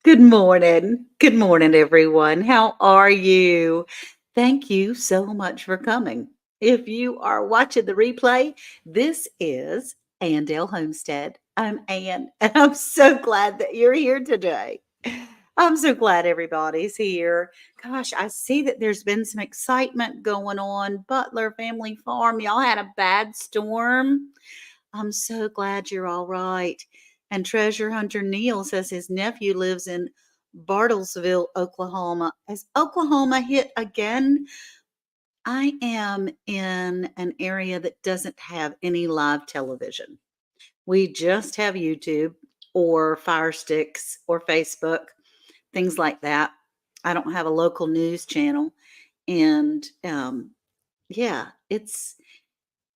Good morning. Good morning, everyone. How are you? Thank you so much for coming. If you are watching the replay, this is Andale Homestead. I'm Ann, and I'm so glad that you're here today. I'm so glad everybody's here. Gosh, I see that there's been some excitement going on. Butler Family Farm, y'all had a bad storm. I'm so glad you're all right. And Treasure Hunter Neil says his nephew lives in Bartlesville, Oklahoma. Has Oklahoma hit again? I am in an area that doesn't have any live television. We just have YouTube or Fire Sticks or Facebook, things like that. I don't have a local news channel. And yeah,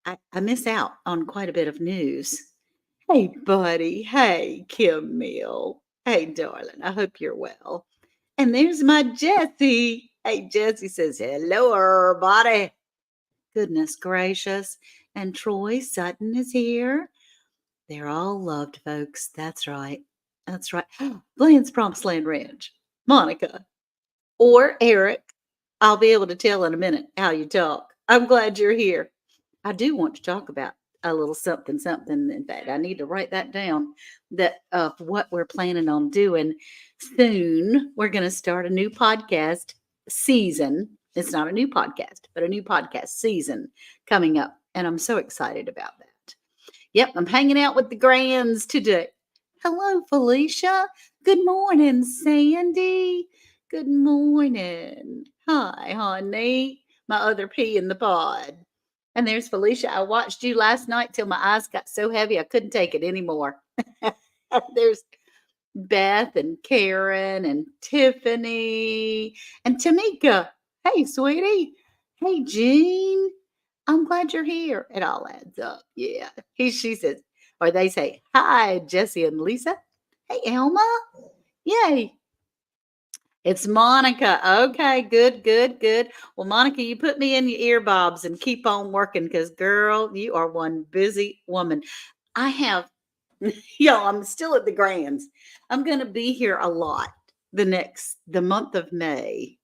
I miss out on quite a bit of news. Hey, buddy. Hey, Camille. Hey, darling. I hope you're well. And there's my Jessie. Hey, Jessie says, hello, everybody. Goodness gracious. And Troy Sutton is here. They're all loved, folks. That's right. That's right. Glenn's Promised Land Ranch. Monica or Eric. I'll be able to tell in a minute how you talk. I'm glad you're here. I do want to talk about a little something, something. In fact, I need to write that down. That of what we're planning on doing soon. We're going to start a new podcast season. It's not a new podcast, but a new podcast season coming up, and I'm so excited about that. Yep, I'm hanging out with the grands today. Hello, Felicia. Good morning, Sandy. Good morning. Hi, honey. My other pea in the pod. And there's Felicia. I watched you last night till my eyes got so heavy I couldn't take it anymore. There's Beth and Karen and Tiffany and Tamika. Hey, sweetie. Hey, Jean. I'm glad you're here. It all adds up. Yeah. She says, or they say, hi, Jesse and Lisa. Hey, Elma. Yay. It's Monica. Okay, good, good, good. Well, Monica, you put me in your earbobs and keep on working because, girl, you are one busy woman. I have, y'all, I'm still at the Grands. I'm going to be here a lot. The month of May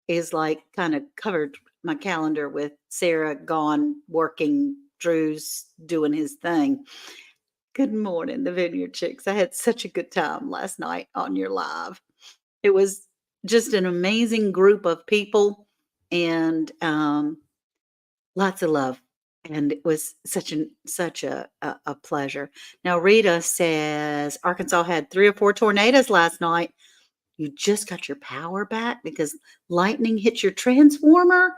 is like kind of covered my calendar with Sarah gone working, Drew's doing his thing. Good morning, the Vineyard Chicks. I had such a good time last night on your live. It was just an amazing group of people and lots of love. And it was such a pleasure. Now, Rita says Arkansas had 3 or 4 tornadoes last night. You just got your power back because lightning hit your transformer?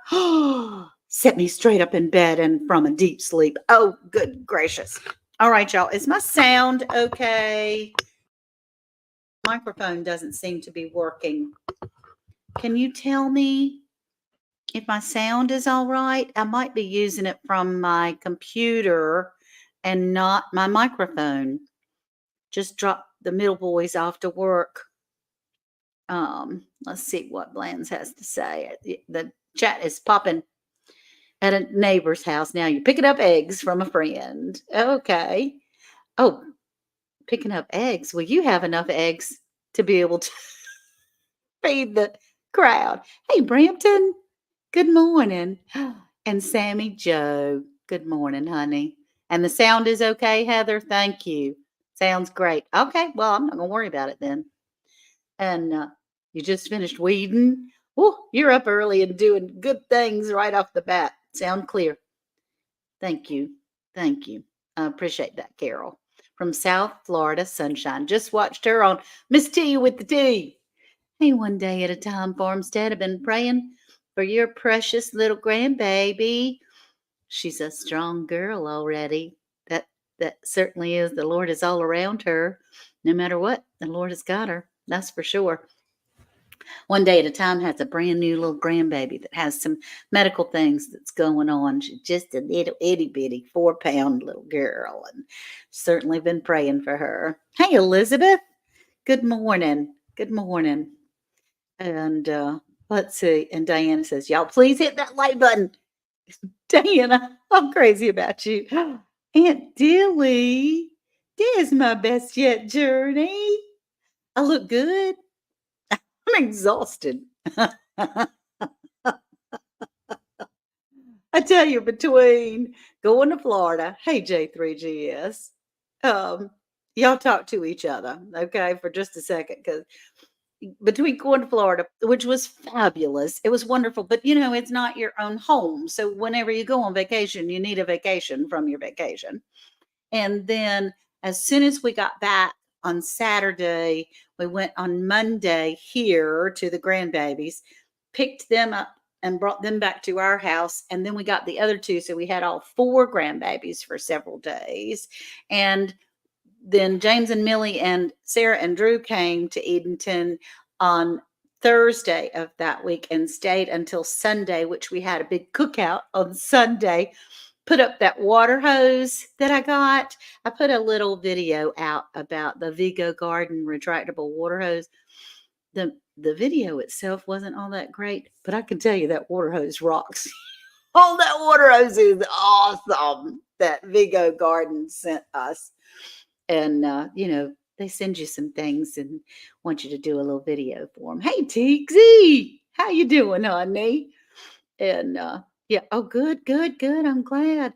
Set me straight up in bed and from a deep sleep. Oh, good gracious. All right, y'all. Is my sound okay? Microphone doesn't seem to be working. Can you tell me if my sound is all right? I might be using it from my computer and not my microphone. Just drop the middle boys off to work. Let's see what Blands has to say. The chat is popping at a neighbor's house. Now you're picking up eggs from a friend. Okay. Oh, picking up eggs. Well, you have enough eggs to be able to feed the crowd. Hey, Brampton. Good morning. And Sammy Joe. Good morning, honey. And the sound is okay, Heather? Thank you. Sounds great. Okay. Well, I'm not going to worry about it then. And you just finished weeding. Oh, you're up early and doing good things right off the bat. Sound clear. Thank you. Thank you. I appreciate that, Carol. From South Florida Sunshine. Just watched her on Miss T with the T. Hey, one day at a time, Farmstead. I've been praying for your precious little grandbaby. She's a strong girl already. That certainly is. The Lord is all around her. No matter what, the Lord has got her. That's for sure. One day at a time has a brand new little grandbaby that has some medical things that's going on. She's just a little itty bitty 4-pound little girl, and certainly been praying for her. Hey, Elizabeth. Good morning. Good morning. And let's see. And Diana says, y'all please hit that like button. Diana, I'm crazy about you. Aunt Dilly, there's my best yet journey. I look good. I'm exhausted. I tell you, between going to Florida, hey J3GS, um, y'all talk to each other, okay, for just a second, because between going to Florida, which was fabulous, it was wonderful, but it's not your own home. So whenever you go on vacation, you need a vacation from your vacation. And then as soon as we got back on Saturday, we went on Monday here to the grandbabies, picked them up and brought them back to our house. And then we got the other two. So we had all four grandbabies for several days. And then James and Millie and Sarah and Drew came to Edenton on Thursday of that week and stayed until Sunday, which we had a big cookout on Sunday. Put up that water hose that I got. I put a little video out about the Vigo Garden retractable water hose. The video itself wasn't all that great, but I can tell you that water hose rocks. Oh, that water hose is awesome that Vigo Garden sent us. And, they send you some things and want you to do a little video for them. Hey, Teagsy, how you doing, honey? And, yeah, oh, good, good, good. I'm glad.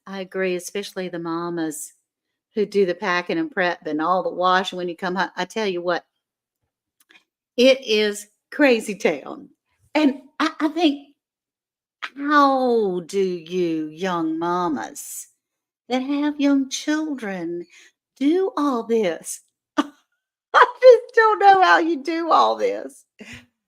I agree, especially the mamas who do the packing and prep and all the washing when you come home. I tell you what, it is crazy town. And I think, how do you young mamas that have young children do all this? I just don't know how you do all this.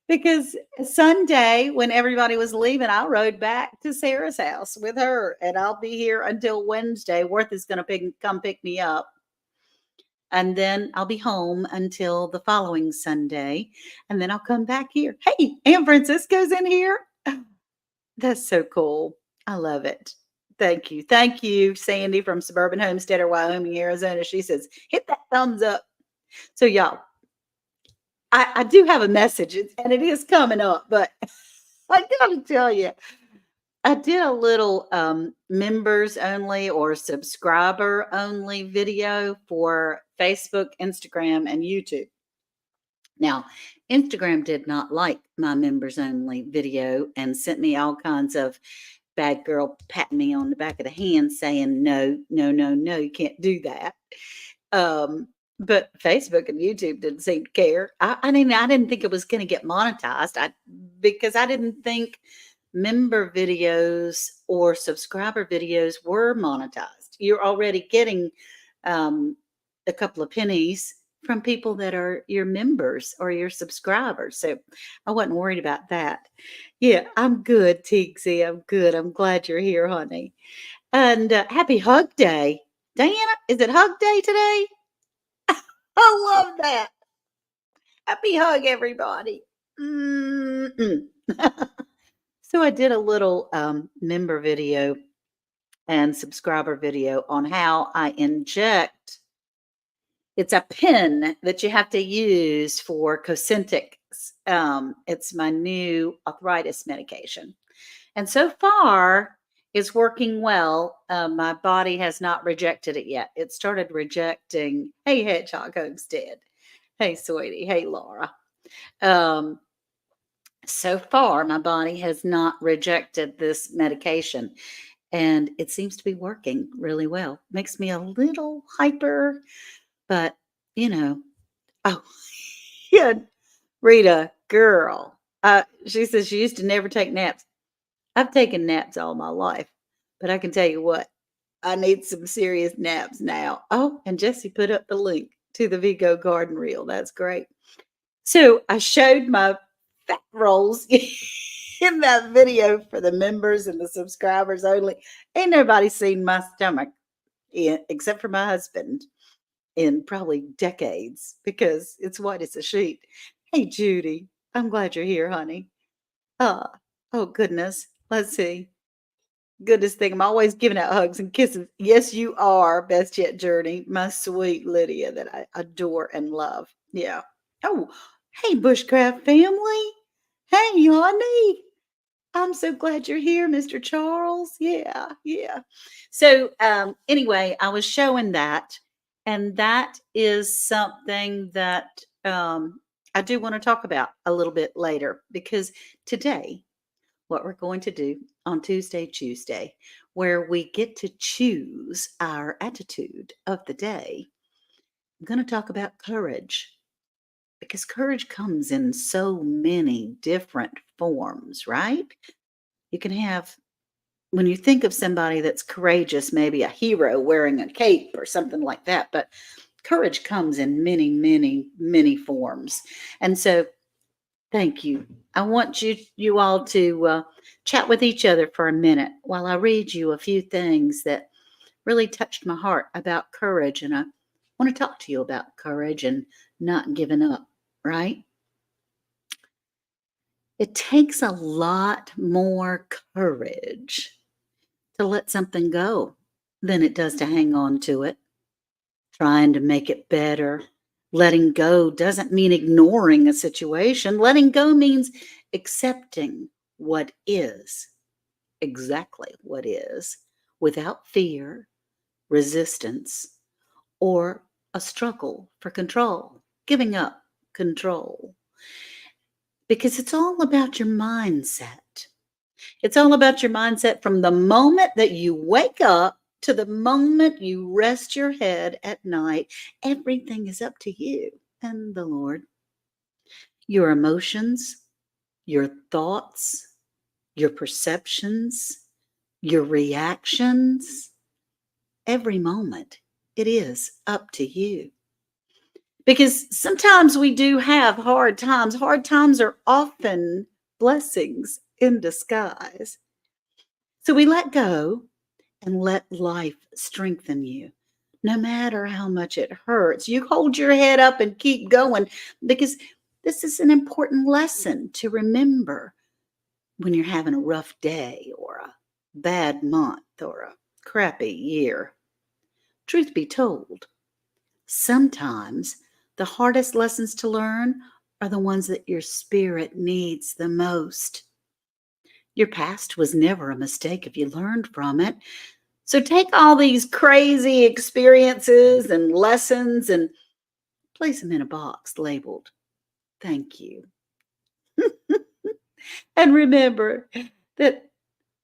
Because Sunday, when everybody was leaving, I rode back to Sarah's house with her, and I'll be here until Wednesday. Worth is going to come pick me up, and then I'll be home until the following Sunday, and then I'll come back here. Hey, Aunt Francisco's in here. That's so cool. I love it. Thank you. Thank you, Sandy from Suburban Homesteader, Wyoming, Arizona. She says, hit that thumbs up. So, y'all, I do have a message, and it is coming up, but I gotta tell you, I did a little members only or subscriber only video for Facebook, Instagram, and YouTube. Now, Instagram did not like my members only video and sent me all kinds of bad girl patting me on the back of the hand saying, no, no, no, no, you can't do that. But Facebook and YouTube didn't seem to care. I mean, I didn't think it was going to get monetized. Because I didn't think member videos or subscriber videos were monetized. You're already getting a couple of pennies from people that are your members or your subscribers. So I wasn't worried about that. Yeah, I'm good, Teagsy. I'm good. I'm glad you're here, honey. And happy Hug Day. Diana, is it Hug Day today? I love that. Happy hug, everybody. Mm-mm. So I did a little member video and subscriber video on how I inject. It's a pen that you have to use for Cosentyx. It's my new arthritis medication. And so far, it's working well. My body has not rejected it yet. It started rejecting, hey, Hedgehog Homestead. Hey, sweetie. Hey, Laura. So far, my body has not rejected this medication, and it seems to be working really well. Makes me a little hyper, but oh, yeah, Rita, girl. She says she used to never take naps. I've taken naps all my life, but I can tell you what, I need some serious naps now. Oh, and Jesse put up the link to the Vigo garden reel. That's great. So I showed my fat rolls in that video for the members and the subscribers only. Ain't nobody seen my stomach except for my husband in probably decades because it's white as a sheet. Hey, Judy, I'm glad you're here, honey. Uh, oh, goodness. Let's see. Goodness thing, I'm always giving out hugs and kisses. Yes, you are, Best Yet Journey, my sweet Lydia that I adore and love. Yeah. Oh, hey, Bushcraft family. Hey, honey. I'm so glad you're here, Mr. Charles. Yeah, yeah. So, anyway, I was showing that, and that is something that I do want to talk about a little bit later because today, what we're going to do on Tuesday, where we get to choose our attitude of the day, I'm going to talk about courage because courage comes in so many different forms, right? You can have, when you think of somebody that's courageous, maybe a hero wearing a cape or something like that, but courage comes in many, many, many forms. And so, thank you. I want you all to chat with each other for a minute while I read you a few things that really touched my heart about courage, and I want to talk to you about courage and not giving up, right? It takes a lot more courage to let something go than it does to hang on to it, trying to make it better. Letting go doesn't mean ignoring a situation. Letting go means accepting what is, exactly what is, without fear, resistance, or a struggle for control, giving up control. Because it's all about your mindset. It's all about your mindset from the moment that you wake up to the moment you rest your head at night. Everything is up to you and the Lord. Your emotions, your thoughts, your perceptions, your reactions, every moment, it is up to you. Because sometimes we do have hard times. Hard times are often blessings in disguise. So we let go and let life strengthen you. No matter how much it hurts, you hold your head up and keep going because this is an important lesson to remember when you're having a rough day or a bad month or a crappy year. Truth be told, sometimes the hardest lessons to learn are the ones that your spirit needs the most. Your past was never a mistake if you learned from it. So take all these crazy experiences and lessons and place them in a box labeled thank you. And remember that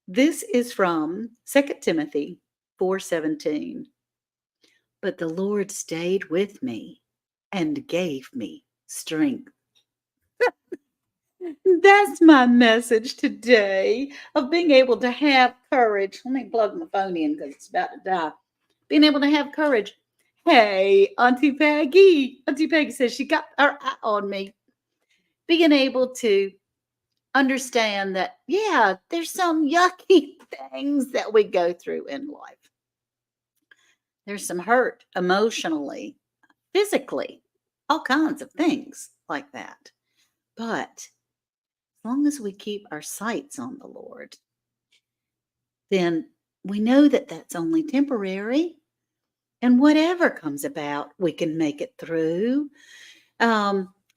this is from 2 Timothy 4:17. But the Lord stayed with me and gave me strength. That's my message today of being able to have courage. Let me plug my phone in because it's about to die. Being able to have courage. Hey, Auntie Peggy. Auntie Peggy says she got her eye on me. Being able to understand that, yeah, there's some yucky things that we go through in life. There's some hurt emotionally, physically, all kinds of things like that. But as long as we keep our sights on the Lord, then we know that that's only temporary. And whatever comes about, we can make it through.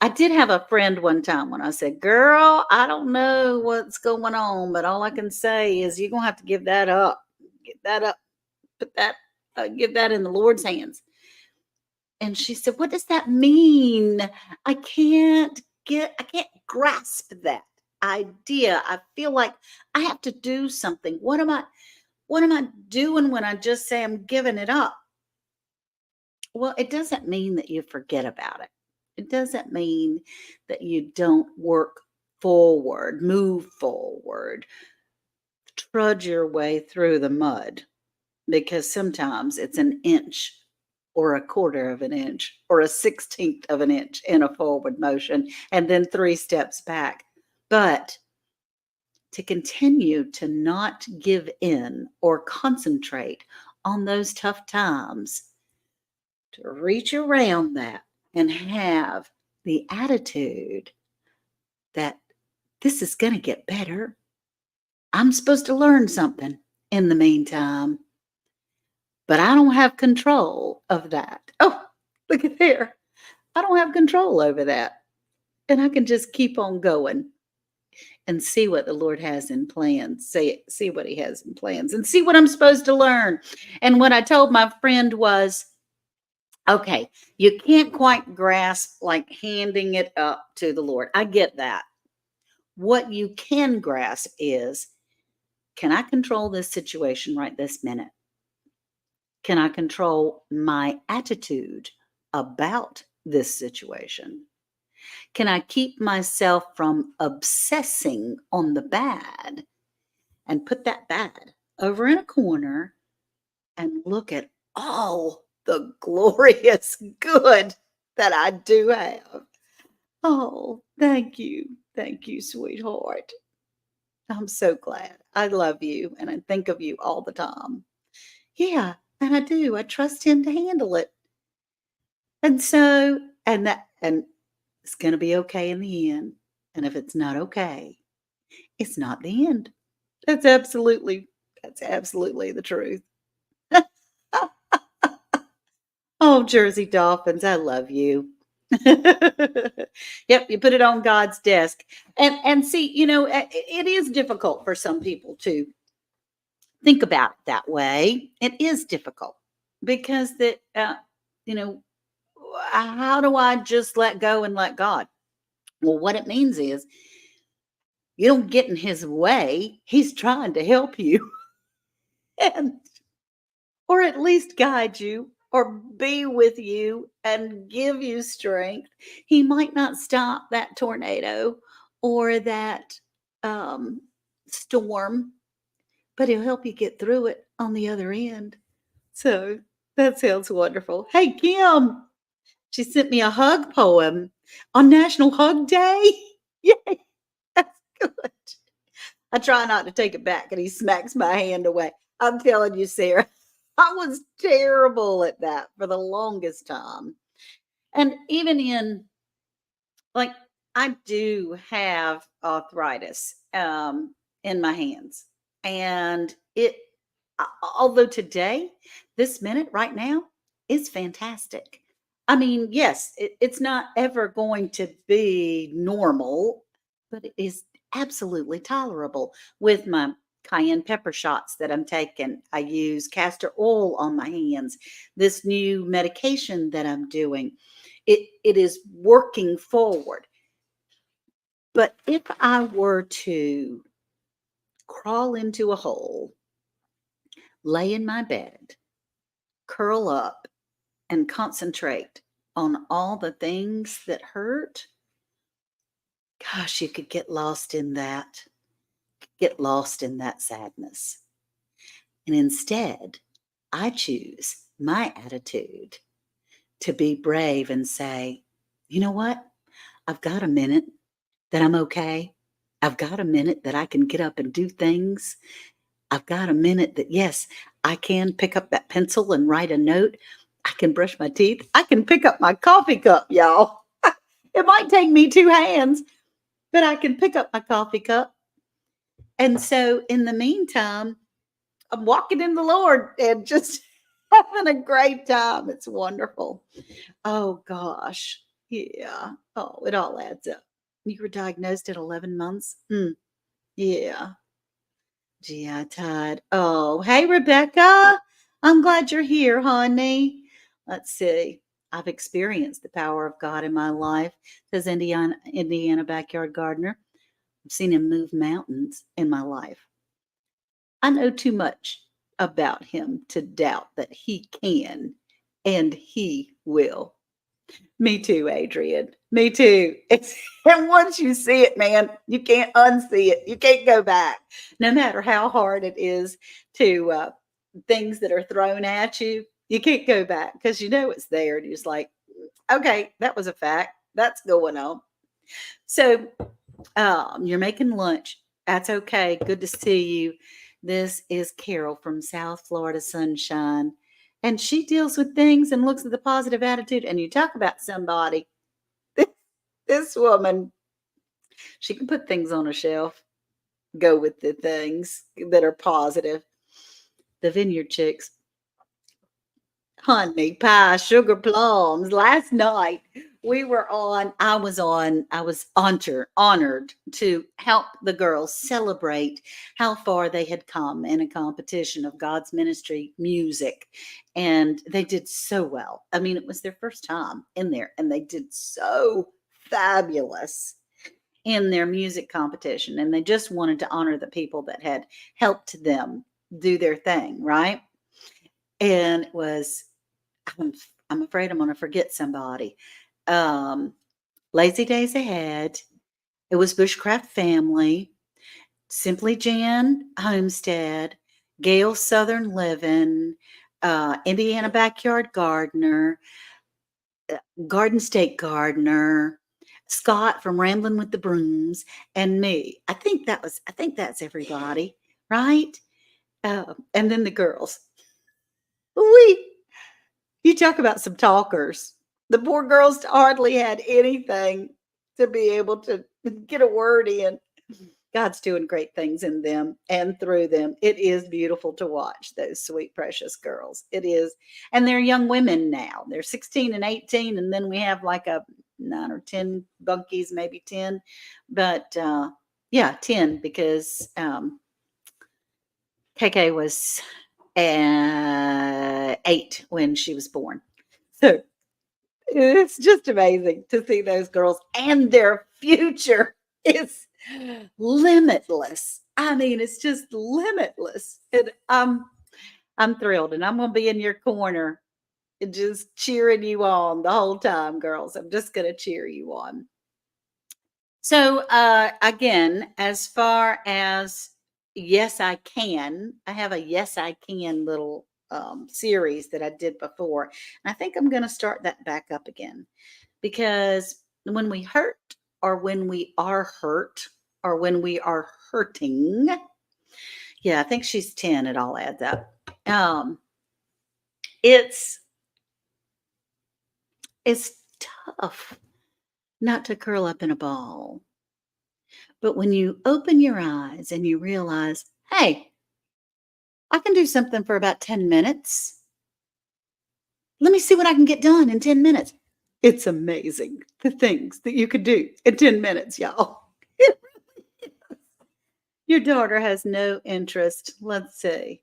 I did have a friend one time when I said, girl, I don't know what's going on, but all I can say is you're going to have to give that up. Get that up. Put that, give that in the Lord's hands. And she said, what does that mean? I can't grasp that idea. I feel like I have to do something. What am I doing when I just say I'm giving it up? Well, it doesn't mean that you forget about it. It doesn't mean that you don't work forward, move forward, trudge your way through the mud because sometimes it's an inch or a quarter of an inch or a 16th of an inch in a forward motion and then 3 steps back. But to continue to not give in or concentrate on those tough times, to reach around that and have the attitude that this is going to get better. I'm supposed to learn something in the meantime, but I don't have control of that. Oh, look at there. I don't have control over that. And I can just keep on going and see what the Lord has in plans. See what He has in plans and see what I'm supposed to learn. And what I told my friend was, Okay, you can't quite grasp like handing it up to the Lord. I get that. What you can grasp is, can I control this situation right this minute? Can I control my attitude about this situation? Can I keep myself from obsessing on the bad and put that bad over in a corner and look at all the glorious good that I do have? Oh, thank you. Thank you, sweetheart. I'm so glad. I love you and I think of you all the time. Yeah, and I do. I trust him to handle it. And so, and it's going to be okay in the end. And if it's not okay, it's not the end. That's absolutely the truth. Oh, Jersey Dolphins, I love you. Yep, you put it on God's desk. And see, it is difficult for some people to think about it that way. It is difficult because you know, how do I just let go and let God? Well, what it means is you don't get in his way. He's trying to help you and or at least guide you or be with you and give you strength. He might not stop that tornado or that um, storm, but he'll help you get through it on the other end. So that sounds wonderful. Hey, Kim, she sent me a hug poem on National Hug Day. Yay, that's good. I try not to take it back, and he smacks my hand away. I'm telling you, Sarah, I was terrible at that for the longest time. And even like, I do have arthritis in my hands. And although today, this minute, right now, is fantastic. I mean, yes, it's not ever going to be normal, but it is absolutely tolerable with my cayenne pepper shots that I'm taking. I use castor oil on my hands. This new medication that I'm doing, it is working forward. But if I were to crawl into a hole, lay in my bed, curl up, and concentrate on all the things that hurt, gosh, you could get lost in that, get lost in that sadness. And instead, I choose my attitude to be brave and say, you know what? I've got a minute that I'm okay. I've got a minute that I can get up and do things. I've got a minute that, yes, I can pick up that pencil and write a note. I can brush my teeth. I can pick up my coffee cup, y'all. It might take me two hands, but I can pick up my coffee cup. And so in the meantime, I'm walking in the Lord and just having a great time. It's wonderful. Oh gosh. Yeah. Oh, it all adds up. You were diagnosed at 11 months? Yeah. Gee, I tired. Oh, hey, Rebecca. I'm glad you're here, honey. Let's see. I've experienced the power of God in my life, says Indiana backyard gardener. I've seen him move mountains in my life. I know too much about him to doubt that he can and he will. Me too, Adrian. Me too. And once you see it, man, you can't unsee it. You can't go back. No matter how hard it is to things that are thrown at you, you can't go back because you know it's there. And you're just like, okay, that was a fact. That's going on. So you're making lunch. That's okay. Good to see you. This is Carol from South Florida Sunshine. And she deals with things and looks at the positive attitude. And you talk about somebody, this woman, she can put things on a shelf, go with the things that are positive. The Vineyard Chicks, honey pie, sugar plums. Last night I was honored to help the girls celebrate how far they had come in a competition of God's ministry music. And they did so well. I mean, it was their first time in there, and they did so fabulous in their music competition. And they just wanted to honor the people that had helped them do their thing, right? And it was, I'm, I'm afraid I'm going to forget somebody. Um, Lazy Days Ahead. It was Bushcraft Family, Simply Jan Homestead, Gail Southern Living, Indiana Backyard Gardener, Garden State Gardener, Scott from Ramblin' with the Brooms, and me. I think that's everybody, right? And then the girls. We You talk about some talkers. The poor girls hardly had anything to be able to get a word in. God's doing great things in them and through them. It is beautiful to watch those sweet, precious girls. It is. And they're young women now. They're 16 and 18. And then we have like a 9 or 10 bunkies, maybe 10. But yeah, 10 because KK was 8 when she was born. So it's just amazing to see those girls, and their future is limitless. I mean, it's just limitless. And I'm thrilled, and I'm going to be in your corner just cheering you on the whole time, girls. I'm just going to cheer you on. So, again, as far as yes, I can, I have a yes, I can little series that I did before. And I think I'm going to start that back up again because when we hurt, or when we are hurt, or when we are hurting, yeah, I think she's 10. It all adds up. Um, it's it's tough not to curl up in a ball. But when you open your eyes and you realize, hey, I can do something for about 10 minutes. Let me see what I can get done in 10 minutes. It's amazing the things that you could do in 10 minutes, y'all. Your daughter has no interest, let's see,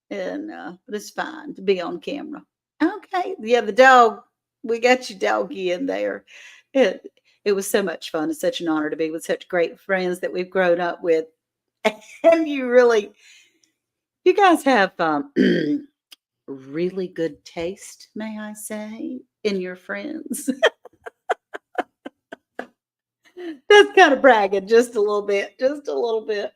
and but it's fine to be on camera. Okay, yeah, the dog. We got your doggy in there. It it was so much fun. It's such an honor to be with such great friends that we've grown up with, and you guys have really good taste, may I say, in your friends. That's kind of bragging, just a little bit, just a little bit.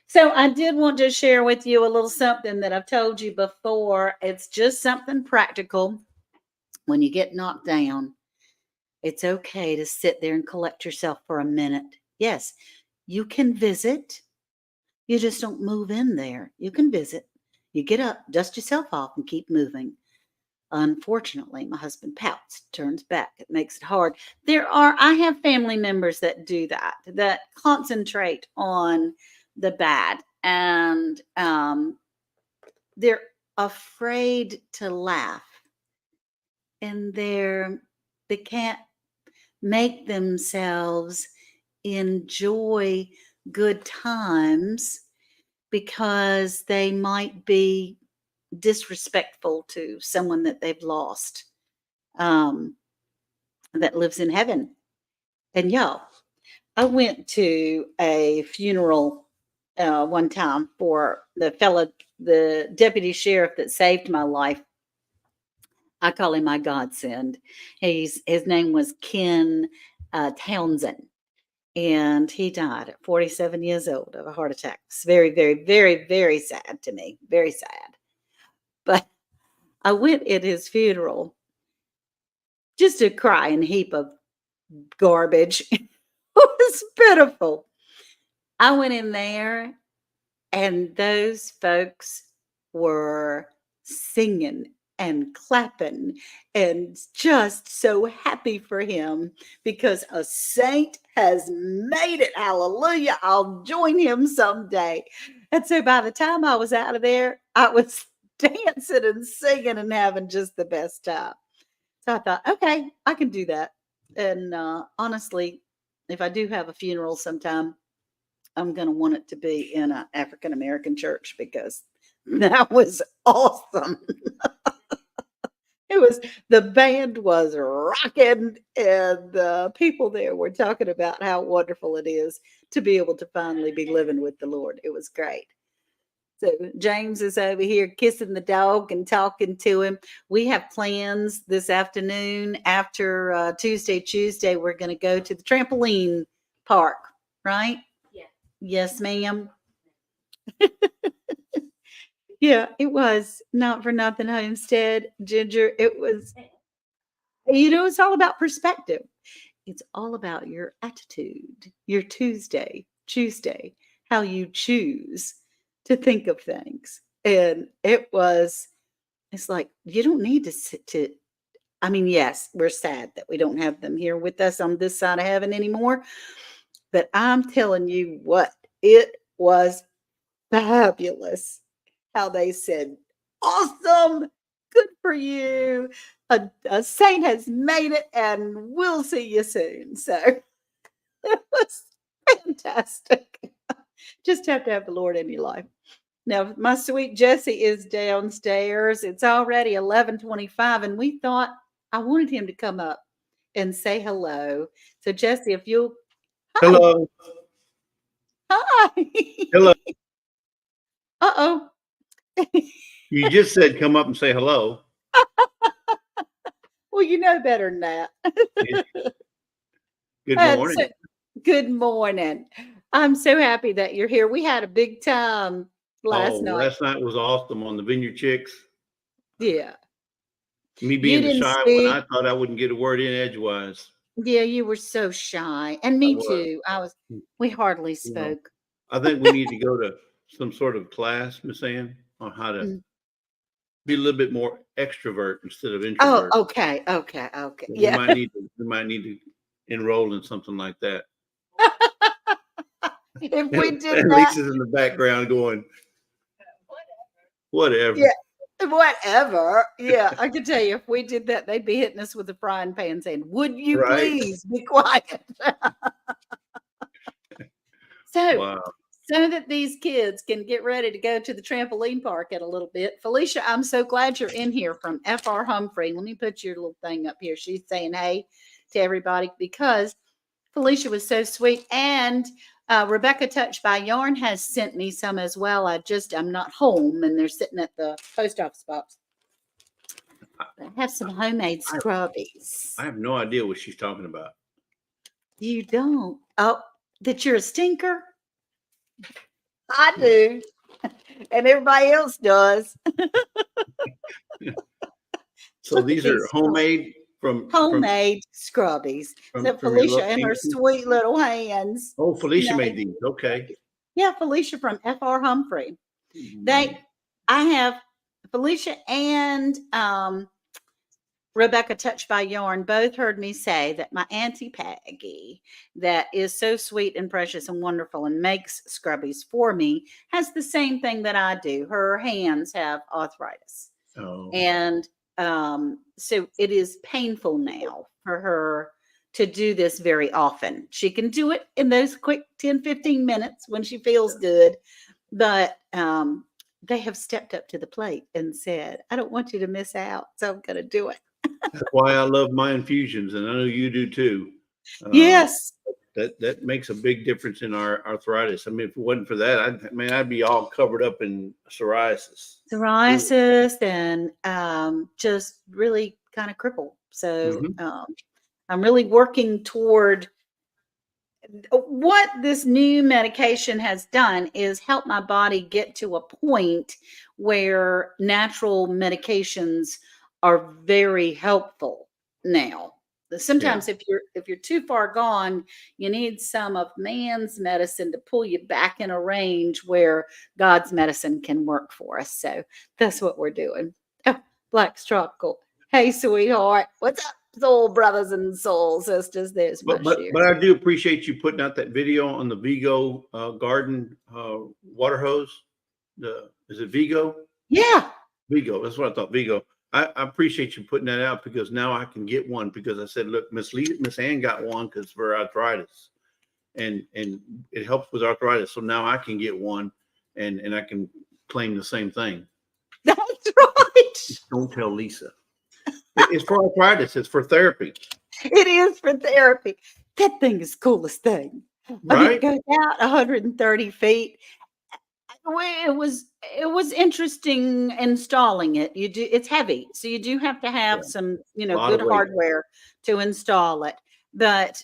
So I did want to share with you a little something that I've told you before. It's just something practical. When you get knocked down, it's okay to sit there and collect yourself for a minute. Yes, you can visit. You just don't move in there. You can visit. You get up, dust yourself off, and keep moving. Unfortunately, my husband pouts, turns back. It makes it hard. I have family members that do that, that concentrate on the bad, and they're afraid to laugh, and they can't make themselves enjoy good times because they might be disrespectful to someone that they've lost, um, that lives in heaven. And y'all, I went to a funeral one time for the deputy sheriff that saved my life. I call him my godsend. His name was Ken Townsend, and he died at 47 years old of a heart attack. It's very, very, very, very sad to me. Very sad. But I went at his funeral just a crying heap of garbage. It was pitiful. I went in there, and those folks were singing and clapping and just so happy for him because a saint has made it. Hallelujah. I'll join him someday. And so by the time I was out of there, I was dancing and singing and having just the best time. So I thought, okay, I can do that. And honestly, if I do have a funeral sometime, I'm going to want it to be in an African American church because that was awesome. It was the band was rocking, and the people there were talking about how wonderful it is to be able to finally be living with the Lord. It was great. So James is over here kissing the dog and talking to him. We have plans this afternoon after Tuesday. We're going to go to the trampoline park, right? Yes, ma'am. Yeah, it was not for nothing, Homestead Ginger. It was, it's all about perspective. It's all about your attitude, your Tuesday, how you choose to think of things. And it's like, you don't need to sit to, I mean, yes, we're sad that we don't have them here with us on this side of heaven anymore. But I'm telling you what, it was fabulous how they said, awesome, good for you. A saint has made it, and we'll see you soon. So it was fantastic. Just have to have the Lord in your life. Now, my sweet Jesse is downstairs. It's already 11:25, and we thought I wanted him to come up and say hello. So, Jesse, if you'll, hi, Hello. hi. Hello. Uh-oh. You just said come up and say hello. Well, you know better than that. Good And morning. so, good morning. I'm so happy that you're here. We had a big time Oh, last night. last night was awesome on the Vineyard Chicks. Yeah. Me You being the didn't shy one, I speak. thought I wouldn't get a word in edgewise. Yeah, you were so shy. And I me was. too. We hardly You know, spoke. I think we need to go to some sort of class, Miss Ann, on how to Mm. be a little bit more extrovert instead of Oh, introvert. okay. We Yeah. might need to enroll in something like that. If we did And that, Lisa's in the background going, whatever. yeah, whatever. Yeah, I can tell you if we did that, they'd be hitting us with a frying pan saying, would you Right? please be quiet? So, Wow. so that these kids can get ready to go to the trampoline park in a little bit. Felicia, I'm so glad you're in here from FR Humphrey. Let me put your little thing up here. She's saying hey to everybody because Felicia was so sweet. And Rebecca Touched by Yarn has sent me some as well. I'm not home and they're sitting at the post office box. I have some homemade scrubbies. I have no idea what she's talking about. You don't? Oh, that you're a stinker? I do. And everybody else does. So Look at these are these homemade from homemade scrubbies. So from your Felicia love and her Kingston. sweet little hands Oh, Felicia made made these. Okay. yeah, Felicia from FR Humphrey. Mm. They I have Felicia and Rebecca Touched by Yarn both heard me say that my Auntie Peggy, that is so sweet and precious and wonderful and makes scrubbies for me, has the same thing that I do. Her hands have arthritis. Oh, And so it is painful now for her to do this very often. She can do it in those quick 10-15 minutes when she feels good, but they have stepped up to the plate and said, I don't want you to miss out, so I'm going to do it. that's why I love my infusions, and I know you do too. Uh, Yes, that makes a big difference in our arthritis. I mean, if it wasn't for that, I'd be all covered up in psoriasis. psoriasis and just really kind of crippled. So Mm-hmm. I'm really working toward what this new medication has done is help my body get to a point where natural medications are very helpful now. Yeah. Sometimes if you're too far gone, you need some of man's medicine to pull you back in a range where God's medicine can work for us. So that's what we're doing. Oh, Black's Tropical. Hey, sweetheart. What's up, soul brothers and soul sisters? There's my share. But I do appreciate you putting out that video on the Vigo garden water hose. Is it Vigo? Yeah. Vigo. That's what I thought. Vigo. I appreciate you putting that out because now I can get one because I said, look, Miss Ann got one because for arthritis and it helps with arthritis. So now I can get one and I can claim the same thing. That's right. Don't tell Lisa. It's for arthritis. It's for therapy. It is for therapy. That thing is the coolest thing. I mean, it Right? goes out 130 feet. Well, it was interesting installing it. It's heavy, so you do have to Yeah. have some, A lot good of weight. hardware to install it. But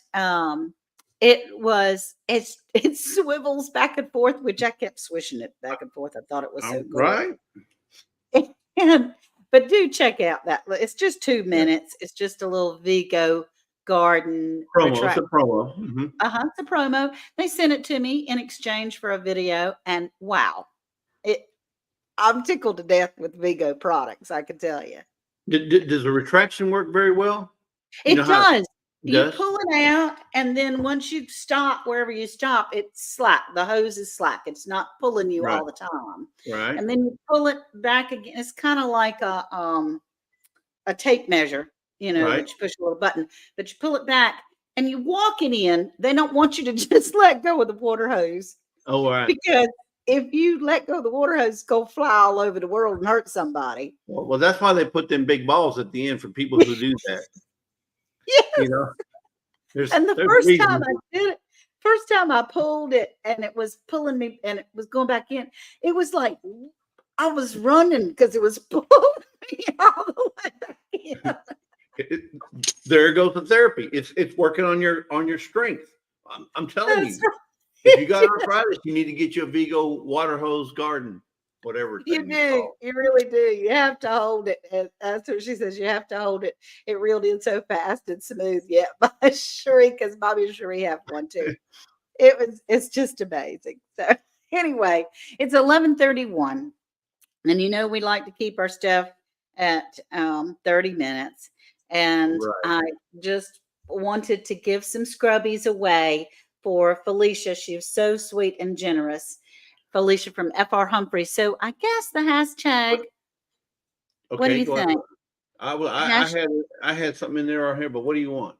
it swivels back and forth, which I kept swishing it back and forth. I thought it was so cool. Right? And but do check out that. It's just two Yeah. minutes. It's just a little Vigo garden Promo. It's a retract. promo. Mm-hmm. It's a promo. They sent it to me in exchange for a video, and wow, it. I'm tickled to death with Vigo products. I can tell you, Does the retraction work very well? You know it how does. it You does? pull it out, and then once you stop wherever you stop, it's slack. The hose is slack. It's not pulling you Right. all the time. Right. And then you pull it back again. It's kind of like a tape measure, Right. that you push a little button, but you pull it back and you walk it in. They don't want you to just let go of the water hose Oh, right. because if you let go of the water hose, it's going to fly all over the world and hurt somebody. Well, that's why they put them big balls at the end for people who do that. Yes. You know, And the there's first time reasons. I did it, first time I pulled it and it was pulling me and it was going back in, it was like I was running because it was pulling me all the way back in. There goes the therapy. It's working on your strength. I'm telling That's you, if you got right. arthritis, you need to get you a Vigo water hose garden, whatever You thing is do. called. You really do. You have to hold it. And that's what she says. You have to hold it. It reeled in so fast and smooth. Yeah, my Cherie, because Bobby and Cherie have one too. It's just amazing. So anyway, it's 11:31. And we like to keep our stuff at 30 minutes. And Right. I just wanted to give some scrubbies away for Felicia. She was so sweet and generous. Felicia from FR Humphrey. So I guess the hashtag, what do Okay, you go ahead. think? Hash I had something in there on here, but what do you want?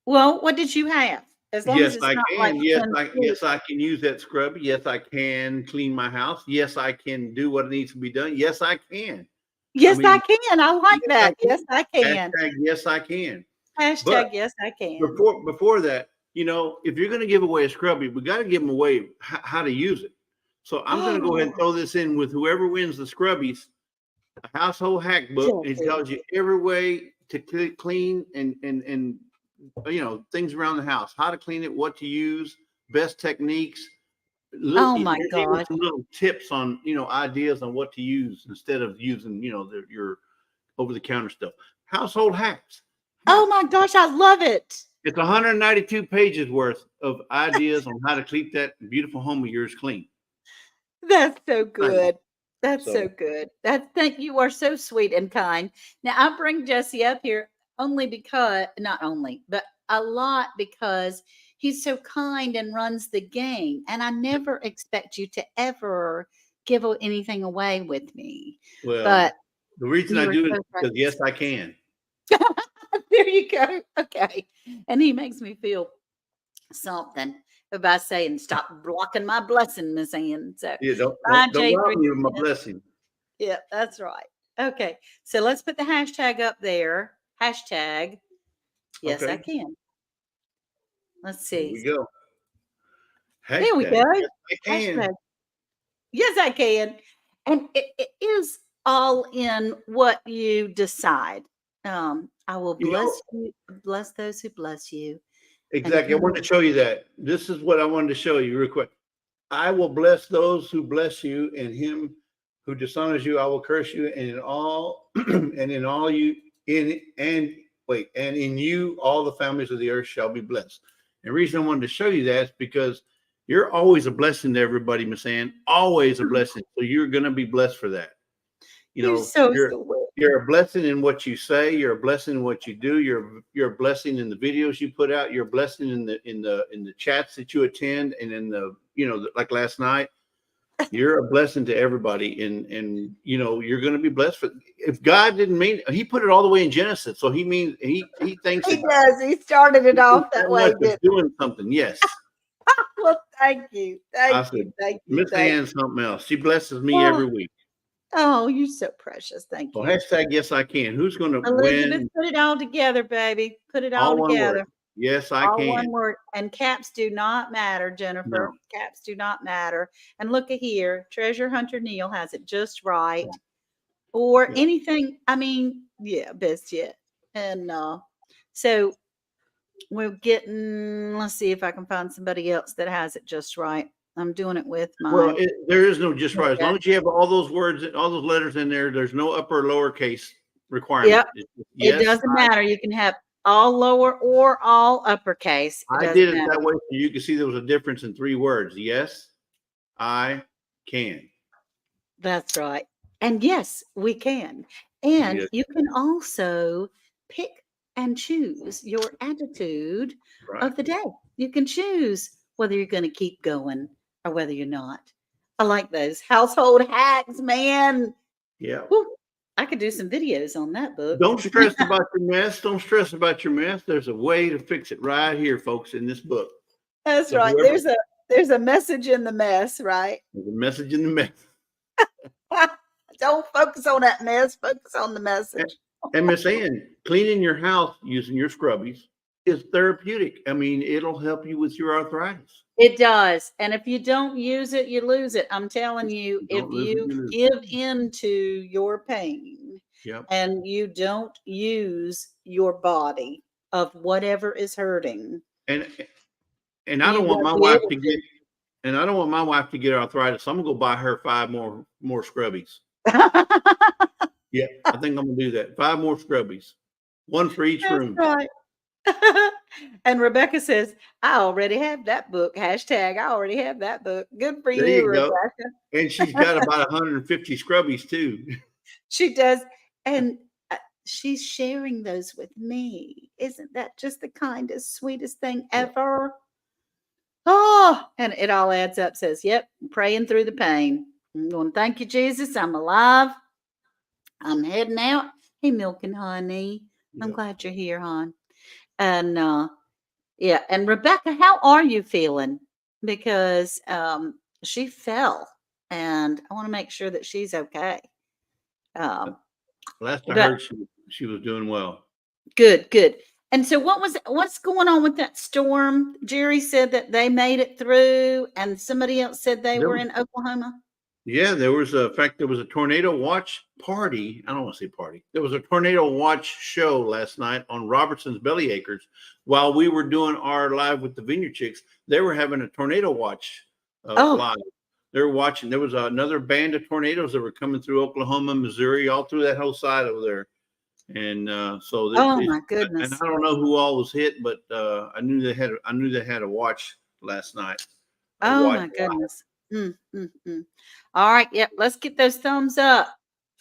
Well, what did you have? As long as Yes, it's I not like can. Yes, I can use that scrubby. Yes, I can clean my house. Yes, I can do what needs to be done. Yes, I can. I Yes, I mean, can. I like yes, I that. Yes, can. I can. Hashtag yes, I can. But Hashtag yes, I can. before that, if you're going to give away a scrubby, we got to give them away how to use it. So I'm going to go ahead and Oh, throw this in with whoever wins the scrubbies, a household hack book. It Jesse. tells you every way to clean and things around the house, how to clean it, what to use, best techniques. Oh There's my even gosh. some little tips on ideas on what to use instead of using your over the counter stuff. Household hacks. Oh Hell, my gosh, I love it. it's 192 pages worth of ideas on how to keep that beautiful home of yours clean. That's so I know. good. That's so So, good. Thank you are so sweet and kind. Now I bring Jesse up here only because not only, but a lot because he's so kind and runs the game. And I never expect you to ever give anything away with me. well, But the reason I you are do it so is because gracious. yes, I can. There you go. Okay. And he makes me feel something by saying, "Stop blocking my blessing, Miss Ann." So, Yeah, bye, don't rob J3. me of my blessing. Yeah, that's right. Okay. So let's put the hashtag up there. Hashtag, yes, I Okay, can. Let's here see. we go. There we Hashtag go. yes, I can. Hashtag, yes, I can. And it is all in what you decide. I will You know, bless you, bless those who bless you. And if exactly. I you wanted to show you that. This is what I wanted to show you real quick. I will bless those who bless you, and him who dishonors you, I will curse you, and in all and in all you in and wait, and in you all the families of the earth shall be blessed. And the reason I wanted to show you that is because you're always a blessing to everybody, Miss Ann. Always a blessing. So you're gonna be blessed for that. you're so You're sweet. you're a blessing in what you say. You're a blessing in what you do. You're a blessing in the videos you put out. You're a blessing in the chats that you attend, and in the like last night. You're a blessing to everybody, and you're going to be blessed. If God didn't mean, He put it all the way in Genesis, so He means He thinks He that does. He started it He thinks off that so much way, of didn't doing something. Yes, he? Well, thank you. I Thank you. said, Thank you. Miss Thank Ann's something else. She blesses me you. every week. Oh, you're so precious. Thank So you. hashtag yes I can. Who's going to Elizabeth, win? put it all together, baby. Put it all All one word. together. Yes, I All can. one word. And caps do not matter, Jennifer. No. Caps do not matter. And look at here. Treasure Hunter Neil has it just right. Or Yeah. anything. I mean, yeah, best yet. And so we're getting, let's see if I can find somebody else that has it just right. I'm doing it with Well, my there is no just right. As okay. long as you have all those words, all those letters in there, there's no upper or lower case requirement. Yep. It's just, It yes, doesn't matter. You can have all lower or all uppercase. It I doesn't did it matter. that way so you can see there was a difference in 3 words. Yes, I can. That's right. And yes, we can. And Yes, you can also pick and choose your attitude right. of the day. You can choose whether you're going to keep going or whether you're not. I like those household hacks, man. Yeah. Woo. I could do some videos on that book. Don't stress about your mess. Don't stress about your mess. There's a way to fix it right here, folks, in this book. That's So right. whoever There's a message in the mess, right? there's a message in the mess. Don't focus on that mess. Focus on the And, message. and Miss Ann, cleaning your house using your scrubbies is therapeutic. I mean, it'll help you with your arthritis. It does. And if you don't use it, you lose it. I'm telling you, if Don't lose it, you you lose give in to your pain it. Yep. and you don't use your body of whatever is hurting, And and I you don't want won't my be wife able to get and I don't want my wife to get arthritis. So I'm gonna go buy her 5 more scrubbies. to. Yeah, I think I'm gonna do that. 5 more scrubbies, one for each That's room. right. And Rebecca says, I already have that book. Hashtag, I already have that book. Good for There you, you go. Rebecca. And she's got about 150 scrubbies too. She does. And she's sharing those with me. Isn't that just the kindest, sweetest thing Yeah. ever? Oh, and it all adds up. Says, yep, praying through the pain. I'm going, thank you, Jesus. I'm alive. I'm heading out. Hey, Milk and Honey. I'm Yeah. glad you're here, hon. And yeah, and Rebecca, how are you feeling? Because she fell, and I want to make sure that she's okay. Um, Last I but heard, she was doing well. good, good. And so, what's going on with that storm? Jerry said that they made it through, and somebody else said they There were was, in Oklahoma. yeah, in fact, there was a tornado watch party. I don't want to say party. There was a tornado watch show last night on Robertson's Belly Acres. While we were doing our live with the Vineyard Chicks, they were having a tornado watch Oh, live. They were watching. There was another band of tornadoes that were coming through Oklahoma, Missouri, all through that whole side over there. And so oh my and goodness. I don't know who all was hit, but I knew they had a watch last night. A Oh watch my live. goodness. Mm. All right, yep. Let's get those thumbs up.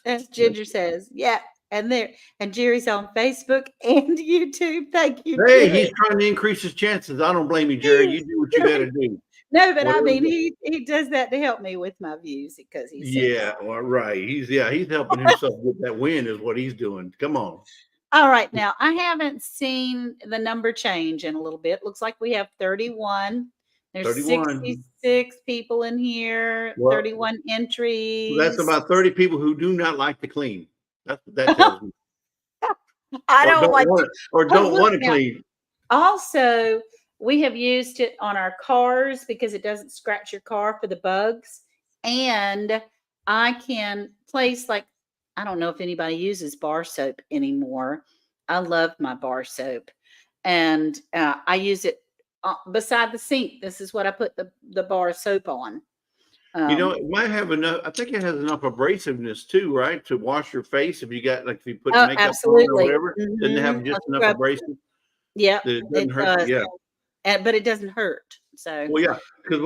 As Ginger says, yeah. And there, and Jerry's on Facebook and YouTube. Thank you, Hey, he's Jerry. trying to increase his chances. I don't blame you, He Jerry. is You do what you got doing. to do. No, but I Whatever. mean, he does that to help me with my views because he's so Yeah, well, right. He's helping himself get that win is what he's doing. Come on. all right. Now, I haven't seen the number change in a little bit. Looks like we have 31. There's 31. 66 people in here, Well, 31 that's entries. about 30 people who do not like to clean. That's what that tells me. I Or don't don't like want to. it, or Oh, don't look want to now. clean. Also, we have used it on our cars because it doesn't scratch your car for the bugs. And I can place, like, I don't know if anybody uses bar soap anymore. I love my bar soap. And I use it beside the sink. This is what I put the bar soap on. It might have enough. I think it has enough abrasiveness too, right? To wash your face if you got like if you put Oh, makeup on or absolutely. whatever. Doesn't it have A just enough scrub. abrasive Yep, that it it doesn't hurt? does. Yeah. But it doesn't hurt. So, Well, yeah. Because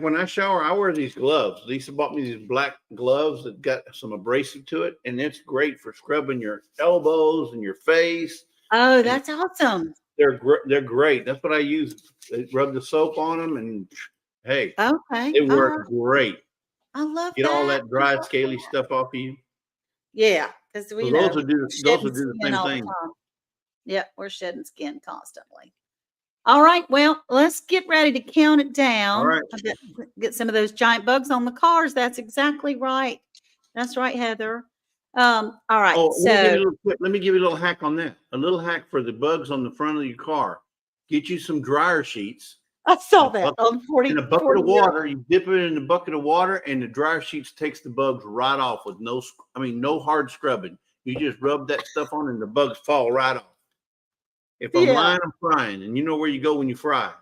when I shower, I wear these gloves. Lisa bought me these black gloves that got some abrasive to it, and it's great for scrubbing your elbows and your face. oh, And that's awesome. they're great. That's what I use. Rub the soap on them, and hey, Okay. they All work right. great. I love Get all that. that I dry, love scaly that. stuff off of you. Yeah, because we, So you know, those will shedding do the skin same all the thing. time. Yep, we're shedding skin constantly. All right, well, let's get ready to count it All down. right. I bet get some of those giant bugs on the cars. That's exactly right. That's right, Heather. All right, Oh, let me give so you a little tip. Let me give you a little hack on that. A little hack for the bugs on the front of your car. Get you some dryer sheets I and saw a that bucket on 40, in a bucket 40 of years. water. You dip it in a bucket of water, and the dryer sheets takes the bugs right off with no hard scrubbing. You just rub that stuff on, and the bugs fall right off. If I'm Yeah. lying, I'm frying, and you know where you go when you fry.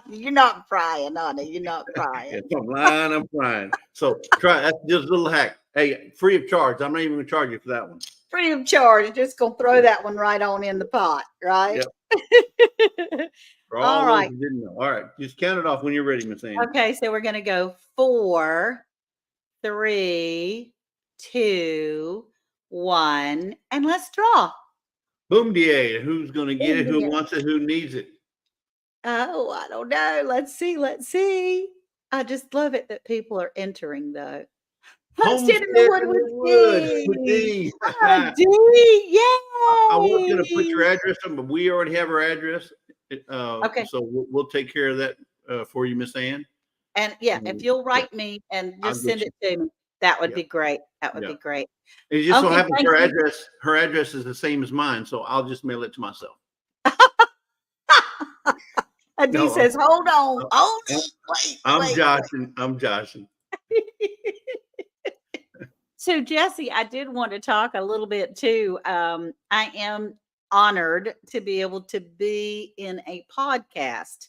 You're not crying, honey. You're not If crying. I'm lying, I'm frying. So try that's just a little hack. Hey, free of charge. I'm not even gonna charge you for that one. Free of charge. You're just gonna throw that one right on in the pot, right? Yep. For all All those right. who didn't know. All right, just count it off when you're ready, Miss Ann. Okay, so we're gonna go 4, 3, 2, 1, and let's draw. Boom da. Who's gonna get it? Who India. wants it? Who needs it? Oh, I don't know. Let's see. Let's see. I just love it that people are entering though. Homestead in the Homestead Wood in with the Wood with D. D. Oh, D. I was gonna put your Yay. address on, but we already have our address. Okay. So we'll take care of that for you, Miss Ann. And yeah, if And you'll yeah, write me and I'll just get send you. it to me, that would Yeah, be great. That would yeah. be great. It just so Okay, happens thank you. her address is the same as mine, so I'll just mail it to myself. Adi No, says, hold on, I'm, hold I'm, on, I'm wait, wait. joshing. I'm joshing. So, Jesse, I did want to talk a little bit too. I am honored to be able to be in a podcast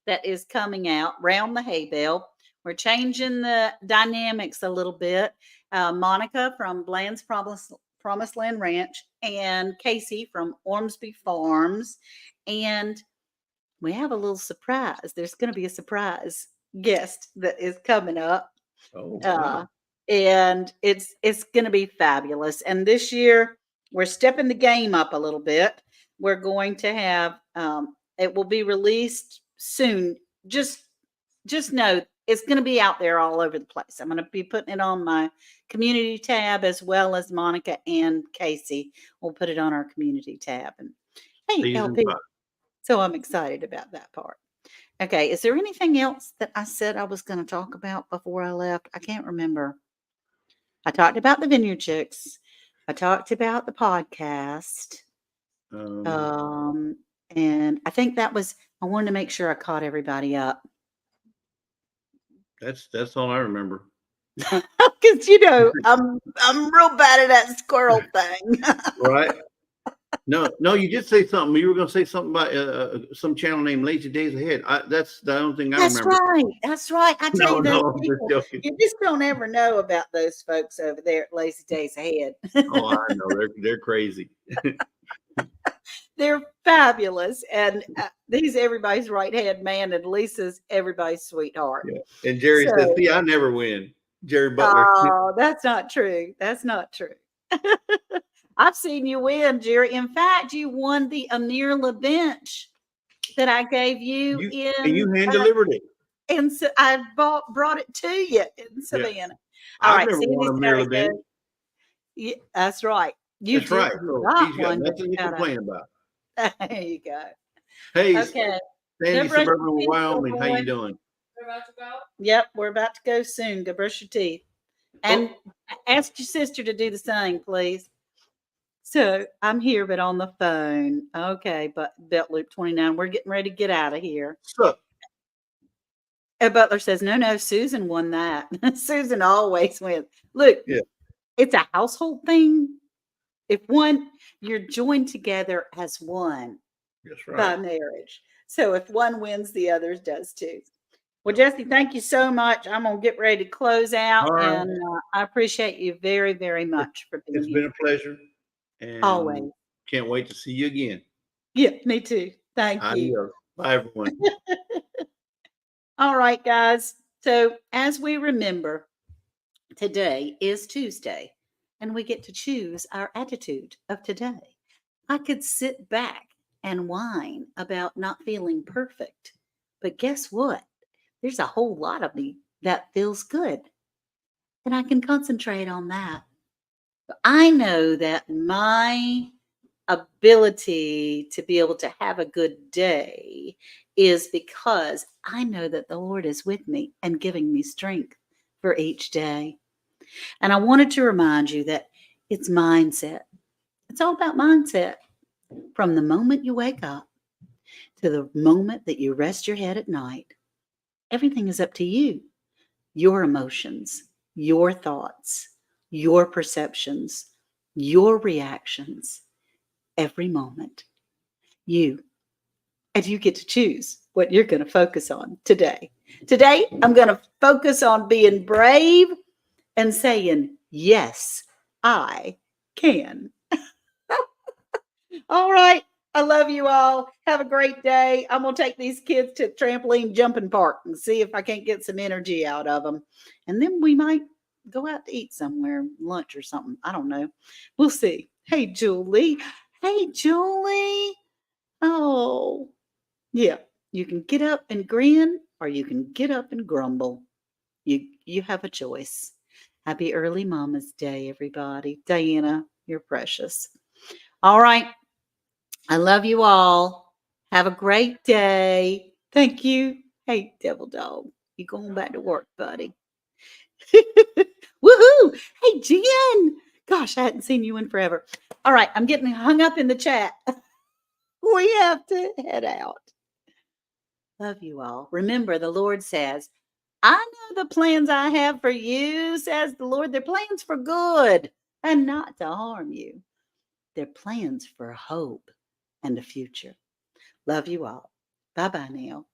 that is coming out round the hay bale. We're changing the dynamics a little bit. Monica from Bland's Promised Land Ranch and Casey from Ormsby Farms. And we have a little surprise. There's going to be a surprise guest that is coming up. Oh Uh, wow! and it's going to be fabulous. And this year we're stepping the game up a little bit. We're going to have it will be released soon. Just know it's going to be out there all over the place. I'm going to be putting it on my community tab as well as Monica and Casey will put it on our community tab. And hey, Season LP. 5. So I'm excited about that part. Okay, is there anything else that I said I was going to talk about before I left? I can't remember. I talked about the Vineyard Chicks. I talked about the podcast. Um, Um, and I think that was I wanted to make sure I caught everybody up. that's all I remember. Because I'm real bad at that squirrel thing. Right? No, you did say something. You were going to say something about some channel named Lazy Days Ahead. That's the only thing I That's remember. right. That's right. I tell No, you, those no, I'm just people, joking. you just don't ever know about those folks over there at Lazy Days Ahead. Oh, I know they're crazy. They're fabulous, and he's everybody's right hand man, and Lisa's everybody's sweetheart. Yeah. And Jerry says, So, "See, I never win." Jerry Butler. oh, that's not true. That's not true. I've seen you win, Jerry. In fact, you won the Amirla bench that I gave you You hand delivered it. and so I brought it to you in Yeah, Savannah. All I've right, never won a Sandy's got to Maryland go. bench. Yeah, that's right. You That's did. right. You So got he's got one, but nothing you to gotta. complain about. There you go. Hey, Okay. Go Sandy, brush suburban your teeth, little Wyoming, how boy. you doing? Yep, we're about to go soon. Go brush your teeth. And Oh, ask your sister to do the same, please. So I'm here, but on the phone. Okay, but Belt Loop 29. We're getting ready to get out of here. so And Butler says, no, Susan won that. Susan always wins. Look, yeah, it's a household thing. If you're joined together as one that's by right. marriage. So if one wins, the others does too. Well, Jesse, thank you so much. I'm going to get ready to close out, All right. and I appreciate you very, very much for being It's been here. a pleasure, and Always. can't wait to see you again. Yeah, me too. Thank you. Adios. Bye, everyone. All right, guys. So, as we remember, today is Tuesday, and we get to choose our attitude of today. I could sit back and whine about not feeling perfect, but guess what? There's a whole lot of me that feels good. And I can concentrate on that. I know that my ability to be able to have a good day is because I know that the Lord is with me and giving me strength for each day. And I wanted to remind you that it's mindset. It's all about mindset. From the moment you wake up to the moment that you rest your head at night, everything is up to you. Your emotions, your thoughts, your perceptions, your reactions, every moment. You, and you get to choose what you're going to focus on today. Today, I'm going to focus on being brave and saying, yes, I can. All right. I love you all. Have a great day. I'm going to take these kids to trampoline jumping park and see if I can't get some energy out of them. And then we might go out to eat somewhere, lunch or something. I don't know. We'll see. Hey, Julie. Hey, Julie. Oh, yeah. You can get up and grin or you can get up and grumble. You have a choice. Happy early Mama's Day, everybody. Diana, you're precious. All right. I love you all. Have a great day. Thank you. Hey, devil dog, you going back to work, buddy. Woohoo! Hey, Jen. Gosh, I hadn't seen you in forever. All right, I'm getting hung up in the chat. We have to head out. Love you all. Remember, the Lord says, I know the plans I have for you, says the Lord. They're plans for good and not to harm you. They're plans for hope and a future. Love you all. Bye bye now.